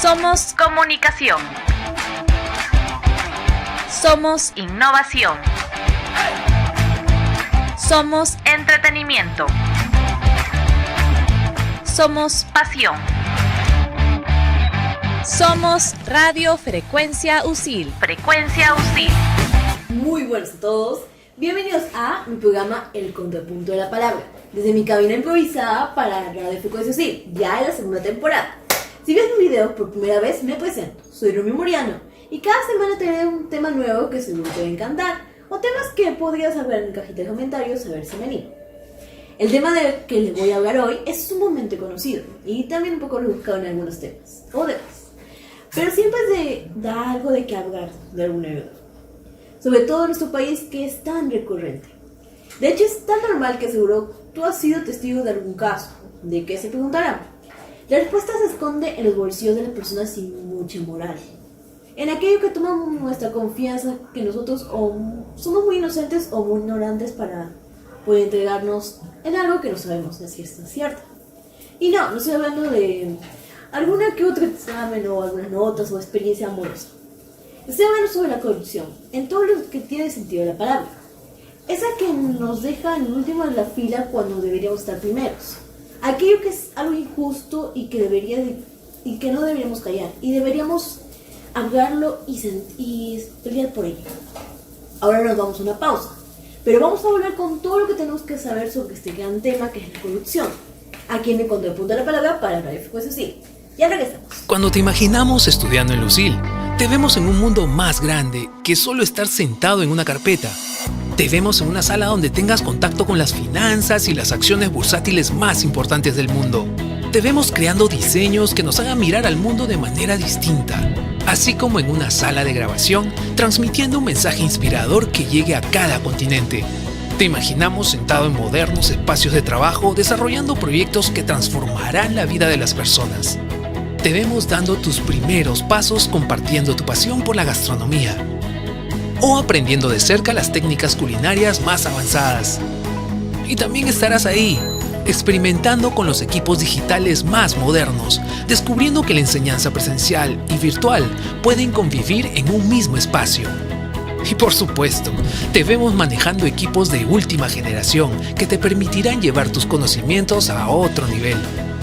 Somos comunicación. Somos innovación. Somos entretenimiento. Somos pasión. Somos Radio Frecuencia UCIL. Frecuencia UCIL. Muy buenos a todos. Bienvenidos a mi programa El Contrapunto de la Palabra, desde mi cabina improvisada para Radio Frecuencia UCIL, ya en la segunda temporada. Si ves mi video por primera vez, me presento. Soy Romeo Moriano y cada semana te daré un tema nuevo que seguro te va a encantar, o temas que podrías hablar en cajita de comentarios a ver si me animo. El tema del que les voy a hablar hoy es sumamente conocido y también un poco rebuscado en algunos temas o demás, pero siempre da algo de qué hablar de alguna manera, sobre todo en nuestro país, que es tan recurrente. De hecho, es tan normal que seguro tú has sido testigo de algún caso. ¿De qué se preguntarán? La respuesta se esconde en los bolsillos de las personas sin mucha moral, en aquello que toman nuestra confianza, que nosotros o somos muy inocentes o muy ignorantes para poder entregarnos en algo que no sabemos si es cierto. Y no estoy hablando de alguna que otro examen o algunas notas o experiencia amorosa. Estoy hablando sobre la corrupción, en todo lo que tiene sentido la palabra. Esa que nos deja en el último de la fila cuando deberíamos estar primeros. Aquello que es algo injusto y que no deberíamos callar. Y deberíamos hablarlo y pelear por ello. Ahora nos vamos a una pausa. Pero vamos a volver con todo lo que tenemos que saber sobre este gran tema que es la corrupción. Aquí en el Contrapunto de la Palabra para Radio Frecuencia UCIL. Ya regresamos. Cuando te imaginamos estudiando en UCIL, te vemos en un mundo más grande que solo estar sentado en una carpeta. Te vemos en una sala donde tengas contacto con las finanzas y las acciones bursátiles más importantes del mundo. Te vemos creando diseños que nos hagan mirar al mundo de manera distinta, así como en una sala de grabación, transmitiendo un mensaje inspirador que llegue a cada continente. Te imaginamos sentado en modernos espacios de trabajo, desarrollando proyectos que transformarán la vida de las personas. Te vemos dando tus primeros pasos compartiendo tu pasión por la gastronomía o aprendiendo de cerca las técnicas culinarias más avanzadas. Y también estarás ahí, experimentando con los equipos digitales más modernos, descubriendo que la enseñanza presencial y virtual pueden convivir en un mismo espacio. Y por supuesto, te vemos manejando equipos de última generación que te permitirán llevar tus conocimientos a otro nivel.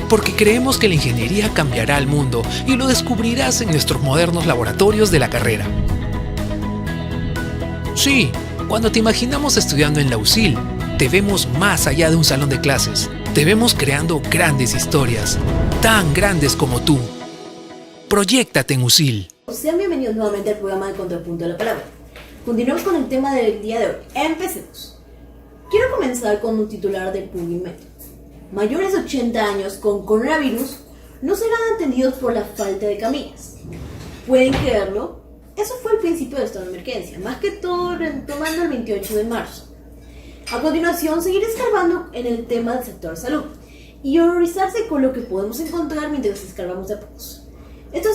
Porque creemos que la ingeniería cambiará el mundo y lo descubrirás en nuestros modernos laboratorios de la carrera. Sí, cuando te imaginamos estudiando en la UCIL, te vemos más allá de un salón de clases. Te vemos creando grandes historias, tan grandes como tú. Proyéctate en UCIL. Sean bienvenidos nuevamente al programa del Contrapunto de la Palabra. Continuamos con el tema del día de hoy. Empecemos. Quiero comenzar con un titular del PubMed. Mayores de 80 años con coronavirus no serán atendidos por la falta de camillas. ¿Pueden creerlo? Eso fue el principio del estado de emergencia, más que todo retomando el 28 de marzo. A continuación, seguir escarbando en el tema del sector salud y horrorizarse con lo que podemos encontrar mientras escarbamos de a pocos. Esto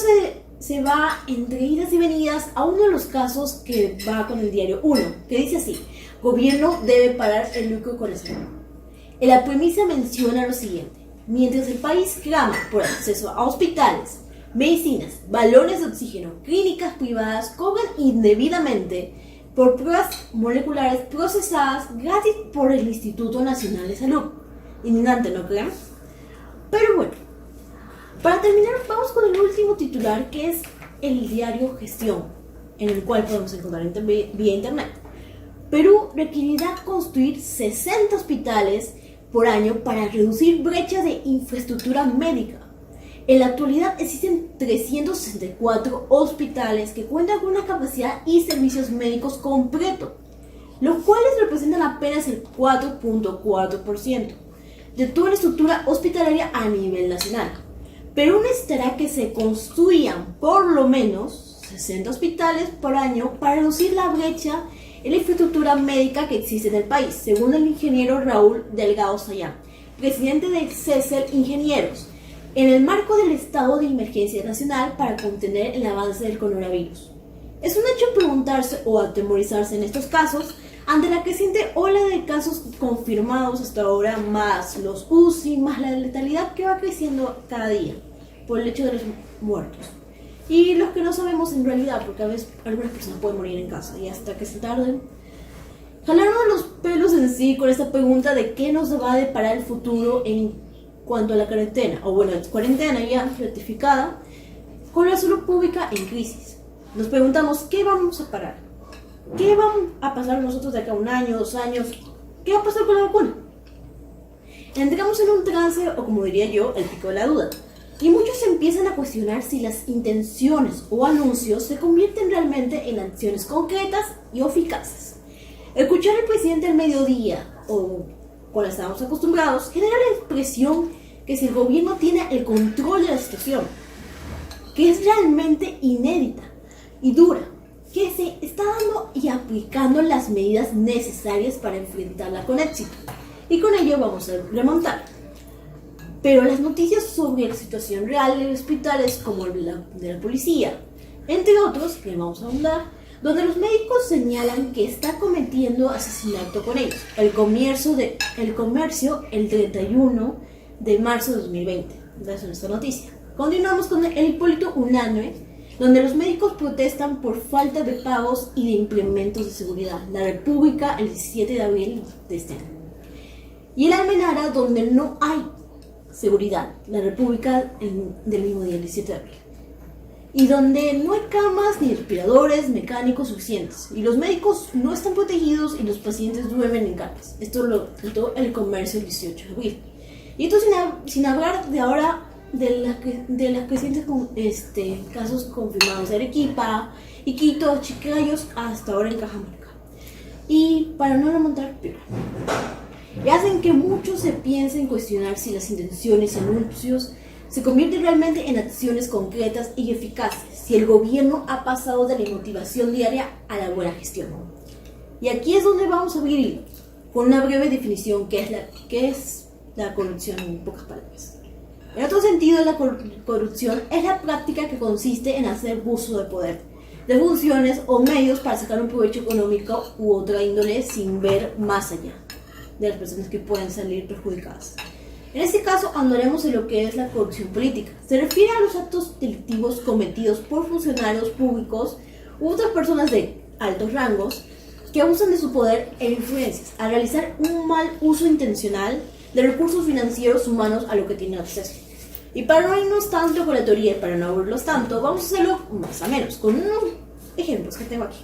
se va entre idas y venidas a uno de los casos que va con el diario 1, que dice así: gobierno debe parar el lucro con la salud. En la premisa menciona lo siguiente: mientras el país clama por acceso a hospitales, medicinas, balones de oxígeno, clínicas privadas cobran indebidamente por pruebas moleculares procesadas gratis por el Instituto Nacional de Salud. Indignante, ¿no creen? Pero bueno, para terminar vamos con el último titular, que es el diario Gestión, en el cual podemos encontrar vía internet. Perú requerirá construir 60 hospitales por año para reducir brechas de infraestructura médica. En la actualidad existen 364 hospitales que cuentan con una capacidad y servicios médicos completos, los cuales representan apenas el 4.4% de toda la estructura hospitalaria a nivel nacional. Perú necesitará que se construyan por lo menos 60 hospitales por año para reducir la brecha en la infraestructura médica que existe en el país, según el ingeniero Raúl Delgado Sayán, presidente de CESEL Ingenieros, en el marco del estado de emergencia nacional para contener el avance del coronavirus. Es un hecho preguntarse o atemorizarse en estos casos ante la creciente ola de casos confirmados hasta ahora, más los UCI, más la letalidad que va creciendo cada día por el hecho de los muertos. y los que no sabemos en realidad, porque a veces algunas personas pueden morir en casa y hasta que se tarden. Jalarnos los pelos en sí con esta pregunta de qué nos va a deparar el futuro en cuanto a la cuarentena, o bueno, cuarentena ya ratificada, con la salud pública en crisis. Nos preguntamos qué vamos a parar, qué va a pasar nosotros de acá a 1 año, 2 años, qué va a pasar con la vacuna. Entramos en un trance, o como diría yo, el pico de la duda. Y muchos empiezan a cuestionar si las intenciones o anuncios se convierten realmente en acciones concretas y eficaces. Escuchar al presidente al mediodía, o cuando estamos acostumbrados, genera la impresión que si el gobierno tiene el control de la situación, que es realmente inédita y dura, que se está dando y aplicando las medidas necesarias para enfrentarla con éxito. Y con ello vamos a remontar. Pero las noticias sobre la situación real de hospitales como la de la policía, entre otros, que vamos a hablar, donde los médicos señalan que está cometiendo asesinato con ellos. El comercio el 31 de marzo de 2020. Esa es nuestra noticia. Continuamos con el Hipólito Unanue, donde los médicos protestan por falta de pagos y de implementos de seguridad. La República, el 17 de abril de este año. Y el Almenara, donde no hay seguridad. La República del mismo día, el 17 de abril. Y donde no hay camas ni respiradores mecánicos suficientes. Y los médicos no están protegidos y los pacientes duermen en camas. Esto lo trató el Comercio el 18 de abril. Y esto sin hablar de ahora de las crecientes casos confirmados de Arequipa, Iquitos, Chiclayos, hasta ahora en Cajamarca. Y para no remontar peor, y hacen que muchos se piensen cuestionar si las intenciones y anuncios se convierten realmente en acciones concretas y eficaces, si el gobierno ha pasado de la motivación diaria a la buena gestión. Y aquí es donde vamos a abrir con una breve definición que es la corrupción en pocas palabras. En otro sentido, la corrupción es la práctica que consiste en hacer uso de poder, de funciones o medios para sacar un provecho económico u otra índole sin ver más allá de las personas que pueden salir perjudicadas. En este caso hablaremos de lo que es la corrupción política. Se refiere a los actos delictivos cometidos por funcionarios públicos u otras personas de altos rangos que abusan de su poder e influencias al realizar un mal uso intencional de recursos financieros humanos a lo que tienen acceso. Y para no irnos tanto con la teoría y para no aburrirlos tanto, vamos a hacerlo más o menos con unos ejemplos que tengo aquí.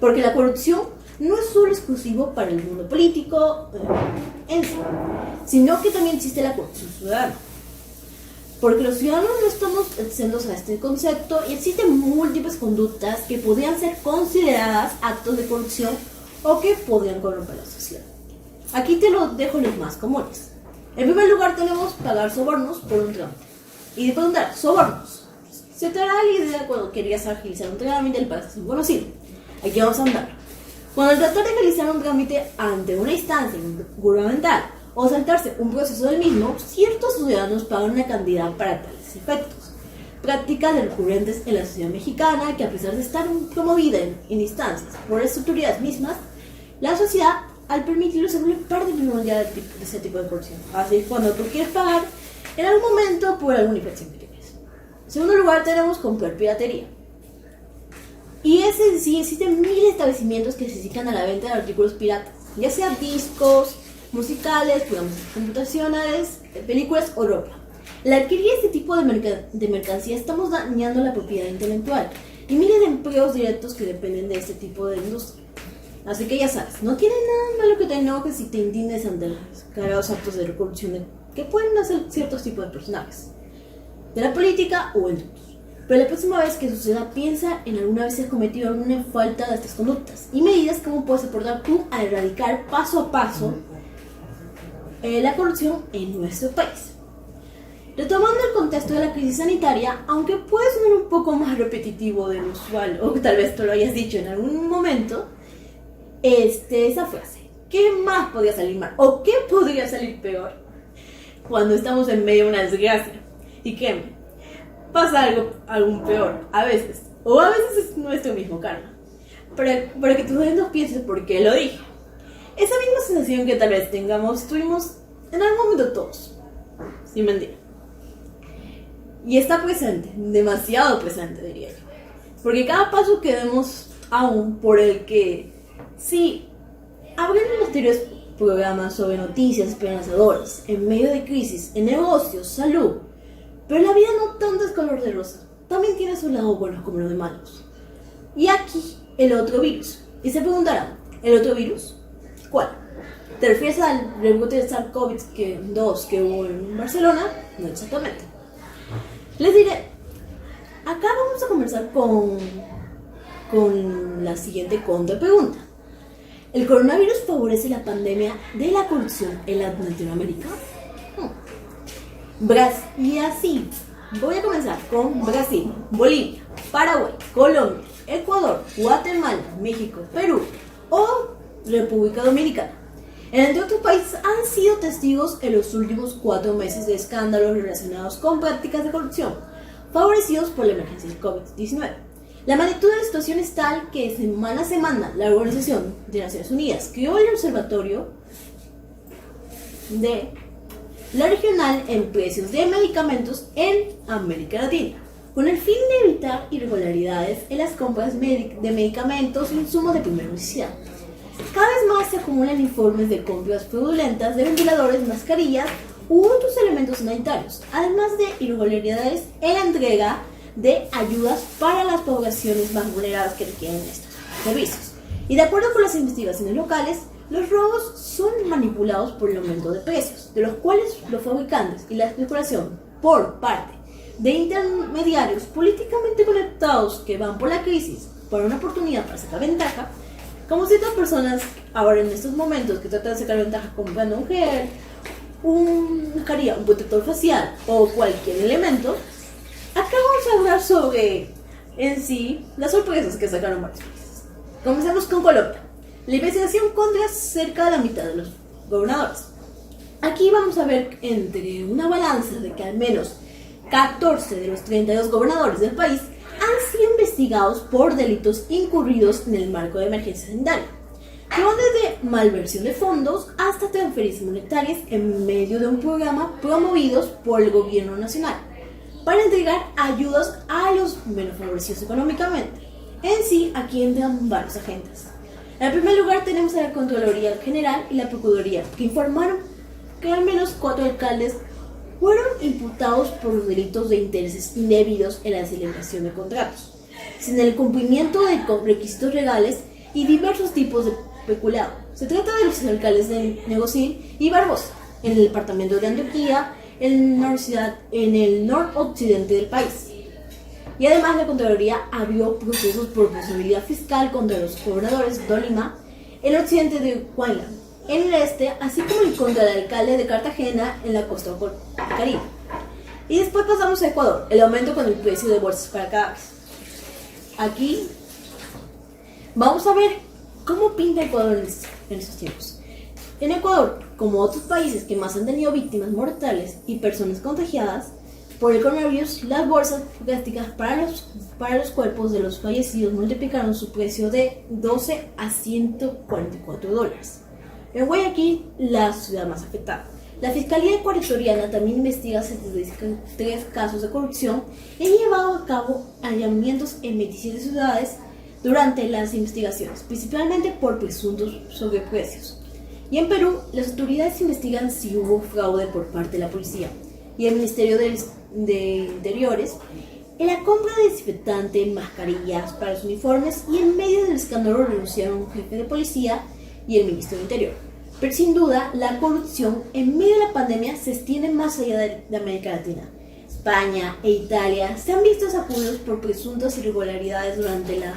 Porque la corrupción no es solo exclusivo para el mundo político en sí, sino que también existe la corrupción ciudadana. Porque los ciudadanos no estamos exentos a este concepto y existen múltiples conductas que podrían ser consideradas actos de corrupción o que podrían corromper la sociedad. Aquí te los dejo los más comunes. En primer lugar tenemos pagar sobornos por un trámite. Y de preguntar, sobornos. Se te hará la idea cuando querías agilizar un trámite, el país es muy conocido. Aquí vamos a andar. Cuando al tratar de realizar un trámite ante una instancia gubernamental o saltarse un proceso del mismo, ciertos ciudadanos pagan una cantidad para tales efectos. Prácticas recurrentes en la sociedad mexicana que, a pesar de estar promovida en instancias por las autoridades mismas, la sociedad, al permitirlo, se vuelve parte primordial de ese tipo de corrupción. Así es cuando tú quieres pagar en algún momento por alguna infracción que tienes. En segundo lugar tenemos comprar piratería. Y es en sí, existen miles de establecimientos que se dedican a la venta de artículos piratas, ya sea discos, musicales, programas computacionales, películas o ropa. Al adquirir este tipo de mercancía estamos dañando la propiedad intelectual y miles de empleos directos que dependen de este tipo de industria. Así que ya sabes, no tiene nada malo que te enojes y te indignes ante los carados actos de corrupción que pueden hacer ciertos tipos de personajes, de la política o en otros. Pero la próxima vez que suceda, piensa en alguna vez has cometido alguna falta de estas conductas y medidas cómo puedes aportar tú a erradicar paso a paso la corrupción en nuestro país. Retomando el contexto de la crisis sanitaria, aunque puede sonar un poco más repetitivo de lo usual, o tal vez tú lo hayas dicho en algún momento, esa frase, ¿qué más podría salir mal? ¿O qué podría salir peor? Cuando estamos en medio de una desgracia y que pasa algo peor, a veces, o a veces es nuestro mismo karma. Para que tus dedos pienses por qué lo dije. Esa misma sensación que tal vez tuvimos en algún momento todos, sin mentir. Y está presente, demasiado presente diría yo. Porque cada paso que demos aún por el que, sí, abren misterios programas sobre noticias esperanzadoras, en medio de crisis, en negocios, salud. Pero la vida no tanto es color de rosa, también tiene sus lados buenos como los de malos. Y aquí, el otro virus. Y se preguntarán, ¿el otro virus? ¿Cuál? ¿Te refieres al rebrote de SARS-CoV-2 que hubo en Barcelona? No exactamente. Les diré, acá vamos a comenzar con la siguiente contrapregunta. ¿El coronavirus favorece la pandemia de la corrupción en Latinoamérica? Y así, voy a comenzar con Brasil, Bolivia, Paraguay, Colombia, Ecuador, Guatemala, México, Perú o República Dominicana. Entre otros países han sido testigos en los últimos 4 meses de escándalos relacionados con prácticas de corrupción, favorecidos por la emergencia del COVID-19. La magnitud de la situación es tal que semana a semana la Organización de Naciones Unidas creó el Observatorio de la Regional en Precios de Medicamentos en América Latina, con el fin de evitar irregularidades en las compras de medicamentos e insumos de primera necesidad. Cada vez más se acumulan informes de compras fraudulentas de ventiladores, mascarillas u otros elementos sanitarios, además de irregularidades en la entrega de ayudas para las poblaciones más vulnerables que requieren estos servicios. Y de acuerdo con las investigaciones locales, los robos son manipulados por el aumento de precios, de los cuales los fabricantes y la especulación por parte de intermediarios políticamente conectados que van por la crisis por una oportunidad para sacar ventaja, como ciertas personas ahora en estos momentos que tratan de sacar ventaja comprando un gel, una mascarilla, un protector facial o cualquier elemento. Acá vamos a hablar sobre, en sí, las sorpresas que sacaron varios países. Comenzamos con Colombia. La investigación contra cerca de la mitad de los gobernadores. Aquí vamos a ver entre una balanza de que al menos 14 de los 32 gobernadores del país han sido investigados por delitos incurridos en el marco de emergencia sanitaria, que van desde malversión de fondos hasta transferencias monetarias en medio de un programa promovidos por el gobierno nacional para entregar ayudas a los menos favorecidos económicamente. En sí, aquí entran varios agentes. En primer lugar tenemos a la Contraloría General y la Procuraduría, que informaron que al menos 4 alcaldes fueron imputados por los delitos de intereses indebidos en la celebración de contratos, sin el cumplimiento de requisitos legales y diversos tipos de peculado. Se trata de los alcaldes de Negocil y Barbosa, en el departamento de Antioquia, en el noroccidente del país. Y además la Contraloría abrió procesos por responsabilidad fiscal contra los gobernadores de Tolima, el occidente de Huayla, en el este, así como contra el alcalde de Cartagena en la costa caribe. Y después pasamos a Ecuador, el aumento con el precio de bolsas para cadáveres. Aquí vamos a ver cómo pinta Ecuador en estos tiempos. En Ecuador, como otros países que más han tenido víctimas mortales y personas contagiadas por el coronavirus, las bolsas plásticas para los cuerpos de los fallecidos multiplicaron su precio de 12 a 144 dólares. En Guayaquil, la ciudad más afectada, la Fiscalía Ecuatoriana también investiga 73 casos de corrupción y ha llevado a cabo allanamientos en 27 ciudades durante las investigaciones, principalmente por presuntos sobreprecios. Y en Perú, las autoridades investigan si hubo fraude por parte de la policía y el Ministerio de Interiores en la compra de desinfectante, mascarillas para los uniformes, y en medio del escándalo renunciaron un jefe de policía y el ministro del Interior. Pero sin duda, la corrupción en medio de la pandemia se extiende más allá de América Latina. España e Italia se han visto apuros por presuntas irregularidades durante la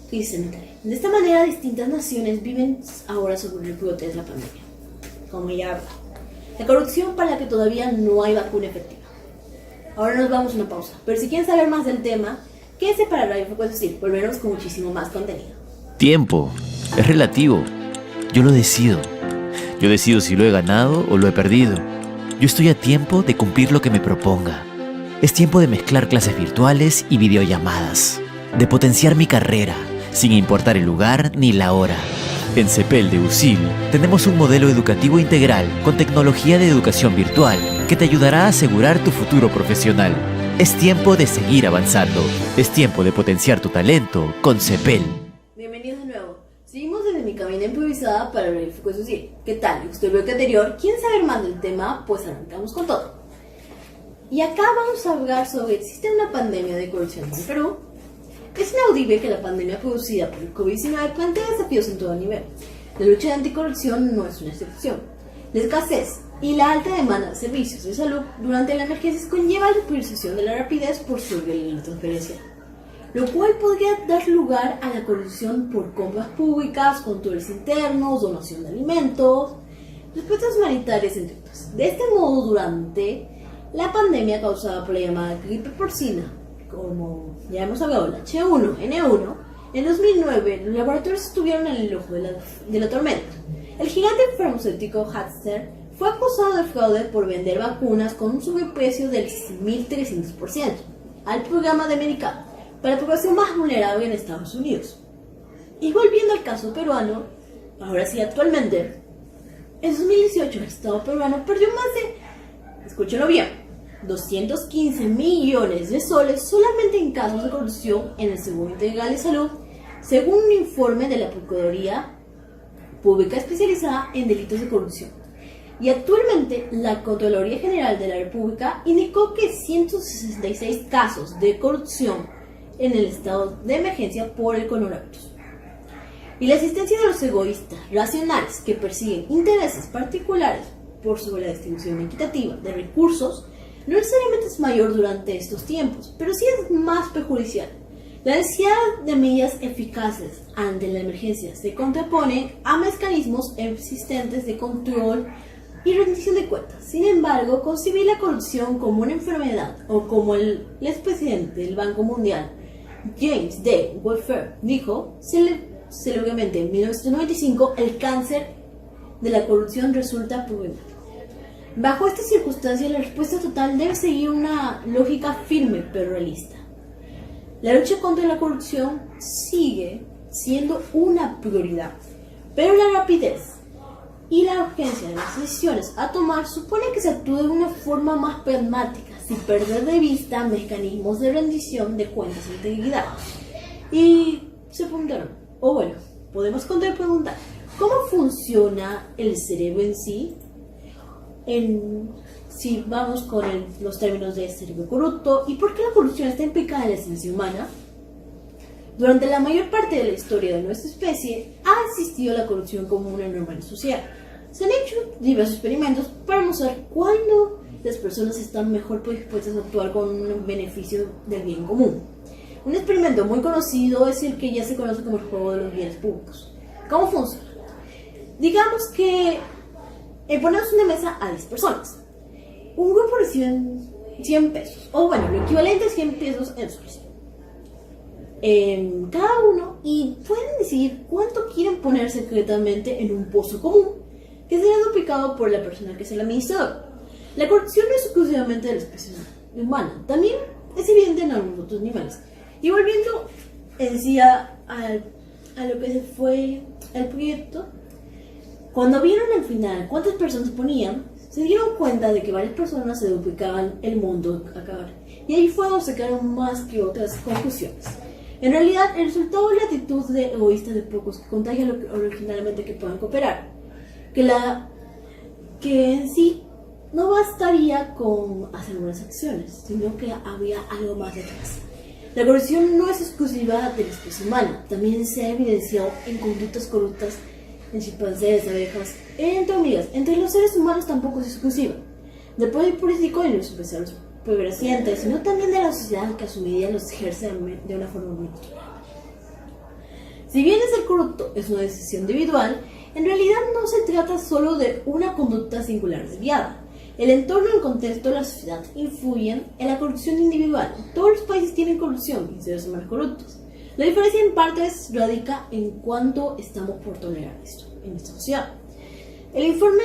crisis sanitaria. De esta manera, distintas naciones viven ahora sobre el brote de la pandemia. Como ya hablé, la corrupción para la que todavía no hay vacuna efectiva. Ahora nos vamos a una pausa, pero si quieren saber más del tema, quédense para Radio Frecuencia UCIL, volveremos con muchísimo más contenido. Tiempo es relativo. Yo lo decido. Yo decido si lo he ganado o lo he perdido. Yo estoy a tiempo de cumplir lo que me proponga. Es tiempo de mezclar clases virtuales y videollamadas, de potenciar mi carrera, sin importar el lugar ni la hora. En CEPEL de UCIL tenemos un modelo educativo integral con tecnología de educación virtual que te ayudará a asegurar tu futuro profesional. Es tiempo de seguir avanzando. Es tiempo de potenciar tu talento con CEPEL. Bienvenidos de nuevo. Seguimos desde mi cabina improvisada para hablar de frecuencia UCIL. ¿Qué tal? Usted vio que anterior. ¿Quieren saber más del tema? Pues arrancamos con todo. Y acá vamos a hablar sobre existe una pandemia de corrupción en Perú. Es inaudible que la pandemia producida por el COVID-19 plantea desafíos en todo nivel. La lucha de anticorrupción no es una excepción. La escasez y la alta demanda de servicios de salud durante la emergencia conlleva la priorización de la rapidez por sobre la transferencia, lo cual podría dar lugar a la corrupción por compras públicas, controles internos, donación de alimentos, respuestas humanitarias, entre otras. De este modo, durante la pandemia causada por la llamada gripe porcina, como ya hemos hablado, la H1N1, en 2009 los laboratorios estuvieron en el ojo de la tormenta. El gigante farmacéutico Pfizer fue acusado de fraude por vender vacunas con un sobreprecio del 1.300% al programa de Medicare para la población más vulnerable en Estados Unidos. Y volviendo al caso peruano, ahora sí actualmente, en 2018 el Estado peruano perdió más de, escúchenlo bien, 215 millones de soles solamente en casos de corrupción en el Seguro Integral de Salud, según un informe de la Procuraduría Pública especializada en delitos de corrupción. Y actualmente la Contraloría General de la República indicó que 166 casos de corrupción en el estado de emergencia por el coronavirus. Y la existencia de los egoístas racionales que persiguen intereses particulares por sobre la distribución equitativa de recursos no necesariamente es mayor durante estos tiempos, pero sí es más perjudicial. La necesidad de medidas eficaces ante la emergencia se contrapone a mecanismos existentes de control y rendición de cuentas. Sin embargo, concebir la corrupción como una enfermedad, o como el expresidente del Banco Mundial, James D. Welfare, dijo célebremente en 1995, el cáncer de la corrupción resulta problemático. Bajo estas circunstancias, la respuesta total debe seguir una lógica firme pero realista. La lucha contra la corrupción sigue siendo una prioridad, pero la rapidez y la urgencia de las decisiones a tomar supone que se actúe de una forma más pragmática, sin perder de vista mecanismos de rendición de cuentas e integridad. Y se preguntaron, podemos preguntar, ¿cómo funciona el cerebro en sí? Si vamos con los términos de cerebro corrupto y por qué la corrupción está implicada en la esencia humana. Durante la mayor parte de la historia de nuestra especie ha existido la corrupción como una norma social. Se han hecho diversos experimentos para mostrar cuándo las personas están mejor predispuestas a actuar con un beneficio del bien común. Un experimento muy conocido es el que ya se conoce como el juego de los bienes públicos. ¿Cómo funciona? Digamos que ponemos una mesa a 10 personas. Un grupo recibe 100 pesos, lo equivalente a 100 pesos en soles. Cada uno, y pueden decidir cuánto quieren poner secretamente en un pozo común, que será duplicado por la persona que es el administrador. La corrupción no es exclusivamente de la especie humana, también es evidente en algunos otros niveles. Y volviendo a lo que fue el proyecto, cuando vieron al final cuántas personas ponían, se dieron cuenta de que varias personas se duplicaban el mundo a acabar. Y ahí fue donde sacaron más que otras conclusiones. En realidad, el resultado es la actitud de egoístas de pocos que contagia originalmente que puedan cooperar. Que en sí no bastaría con hacer buenas acciones, sino que había algo más detrás. La corrupción no es exclusiva de la especie humana, también se ha evidenciado en conductas corruptas en chimpancés, abejas, entre hormigas. Entre los seres humanos tampoco es exclusiva. Del poder político y no es los progresientes, sino también de la sociedad que a su medida los ejerce de una forma muy natural. Si bien el ser corrupto es una decisión individual, en realidad no se trata solo de una conducta singular desviada. El entorno y el contexto de la sociedad influyen en la corrupción individual. Todos los países tienen corrupción y seres humanos corruptos. La diferencia en parte radica en cuánto estamos por tolerar esto en esta sociedad. El informe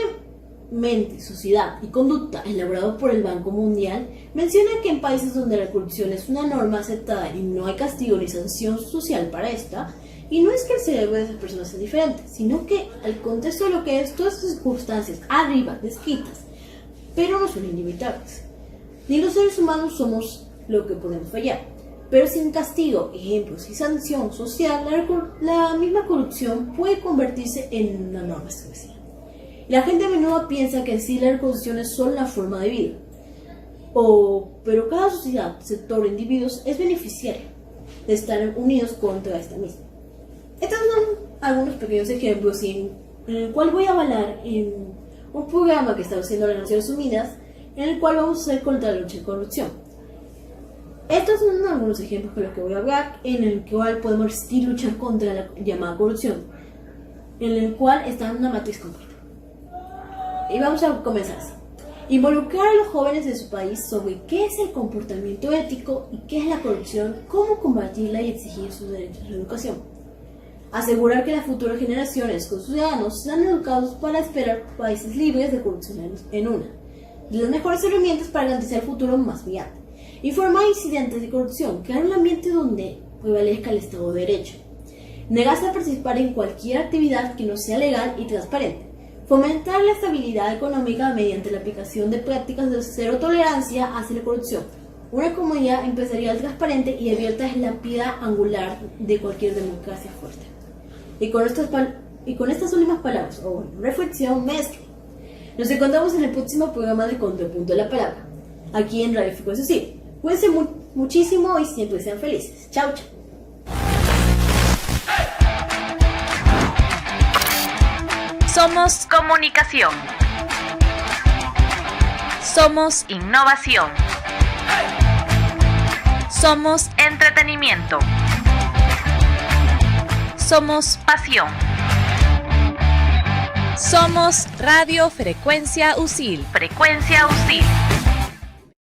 Mente, Sociedad y Conducta, elaborado por el Banco Mundial, menciona que en países donde la corrupción es una norma aceptada y no hay castigo ni sanción social para esta, y no es que el cerebro de esas personas sea diferente, sino que el contexto de lo que es todas estas circunstancias arriba descritas, pero no son inevitables. Ni los seres humanos somos lo que podemos fallar. Pero sin castigo, ejemplos y sanción social, la misma corrupción puede convertirse en una norma establecida. Y la gente a menudo piensa que en sí la corrupción es solo una forma de vida. Pero cada sociedad, sector o individuos es beneficiario de estar unidos contra esta misma. Estos son algunos pequeños ejemplos en el cual voy a avalar en un programa que está haciendo las Naciones Unidas, en el cual vamos a hacer contra la lucha de corrupción. Estos son algunos ejemplos con los que voy a hablar, en el cual podemos resistir y luchar contra la llamada corrupción, en el cual está una matriz completa. Y vamos a comenzar así. Involucrar a los jóvenes de su país sobre qué es el comportamiento ético y qué es la corrupción, cómo combatirla y exigir sus derechos a la educación. Asegurar que las futuras generaciones con sus ciudadanos sean educados para esperar países libres de corrupción en una de las mejores herramientas para garantizar el futuro más brillante. Informar incidentes de corrupción, crear un ambiente donde prevalezca el Estado de Derecho. Negarse a participar en cualquier actividad que no sea legal y transparente. Fomentar la estabilidad económica mediante la aplicación de prácticas de cero tolerancia hacia la corrupción. Una comunidad empresarial transparente y abierta es la piedra angular de cualquier democracia fuerte. Y con estas últimas palabras, o reflexión, mezcla. Nos encontramos en el próximo programa de Contrapunto de la Palabra, aquí en Radio Frecuencia UCIL. Cuídense muchísimo y siempre sean felices. Chao, chao. Somos comunicación. Somos innovación. Somos entretenimiento. Somos pasión. Somos Radio Frecuencia UCIL. Frecuencia UCIL.